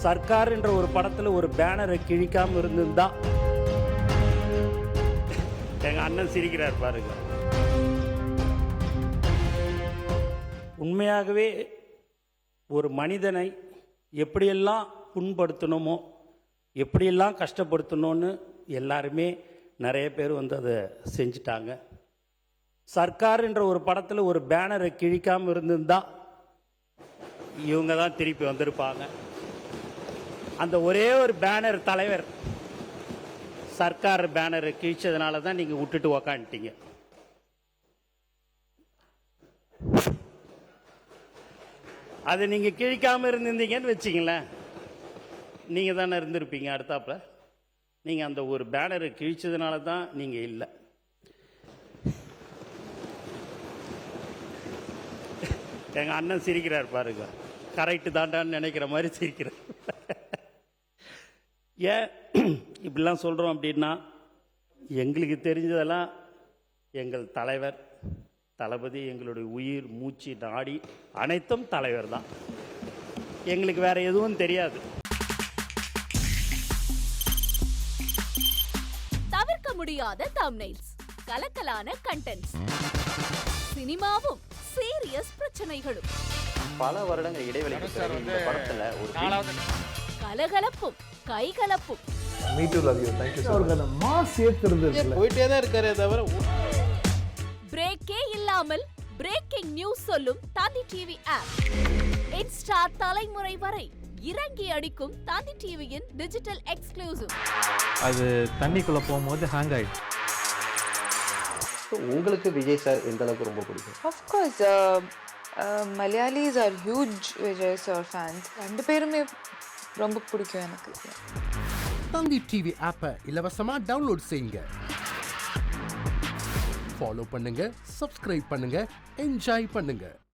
சர்க்கார் என்ற ஒரு படத்தில் ஒரு பேனரை கிழிக்காமல் இருந்திருந்தா. எங்கள் அண்ணன் சிரிக்கிறார் பாருங்க. உண்மையாகவே ஒரு மனிதனை எப்படியெல்லாம் புண்படுத்தணுமோ, எப்படியெல்லாம் கஷ்டப்படுத்தணும்னு எல்லாருமே நிறைய பேர் வந்து அதை செஞ்சிட்டாங்க. சர்க்கார் என்ற ஒரு படத்தில் ஒரு பேனரை கிழிக்காமல் இருந்திருந்தா இவங்க தான் திருப்பி வந்திருப்பாங்க. அந்த ஒரே ஒரு பேனர் தலைவர் சர்க்கார் பேனரை கிழிச்சதுனால தான் நீங்கள் விட்டுட்டு உக்காந்துட்டீங்க. அதை நீங்கள் கிழிக்காமல் இருந்திருந்தீங்கன்னு வச்சிங்களேன், நீங்கள் தானே இருந்திருப்பீங்க அடுத்தாப்புல. நீங்கள் அந்த ஒரு பேனரை கிழிச்சதுனால தான் நீங்கள் இல்லை. எங்கள் அண்ணன் சிரிக்கிறார் பாருங்க. கரெக்டு தாண்டான்னு நினைக்கிற மாதிரி சிரிக்கிறார். ஏன் இப்படிலாம் சொல்கிறோம் அப்படின்னா, எங்களுக்கு தெரிஞ்சதெல்லாம் எங்கள் தலைவர் தளபதி, எங்களுடைய உயிர் மூச்சு நாடி அனைத்தும் தலைவர் தான். எங்களுக்கு வேற எதுவும் தெரியாது. தவிர்க்க முடியாத தம்ப்நெயில்ஸ், கலக்கலான கண்டென்ட்ஸ், சினிமாவும் சீரியஸ் பிரச்சனைகளும், பல வருடங்கள் இடைவெளிக்கு பிறகு இந்த படத்துல ஒரு கலகலப்பும் கைகலப்பும். Me too, love you. Thank you so much. Mass ஏத்துறது போயிட்டே தான் இருக்காரே தவிர பிரேக்கே இல்லாமல் பிரேக்கிங் நியூஸ் சொல்லும் தந்தி டிவி ஆப். இன்ஸ்டா தலைமுறை வரை இறங்கி அடிக்கும் தந்தி டிவியின் டிஜிட்டல் எக்ஸ்க்ளூசிவ். அது தண்ணிக்குள்ள போகும்போது ஹேங் ஆயிடுச்சு. உங்களுக்கு விஜய் சார் எந்த அளவுக்கு ரொம்ப பிடிக்கும்? Of course, Malayalis are huge Vijay sir fans. ரெண்டு பேருமே ரொம்ப பிடிக்கும் எனக்கு. தந்தி டிவி ஆப்பை இலவசமா டவுன்லோட் செய்யுங்க. ஃபாலோ பண்ணுங்க, சப்ஸ்கிரைப் பண்ணுங்க, என்ஜாய் பண்ணுங்க.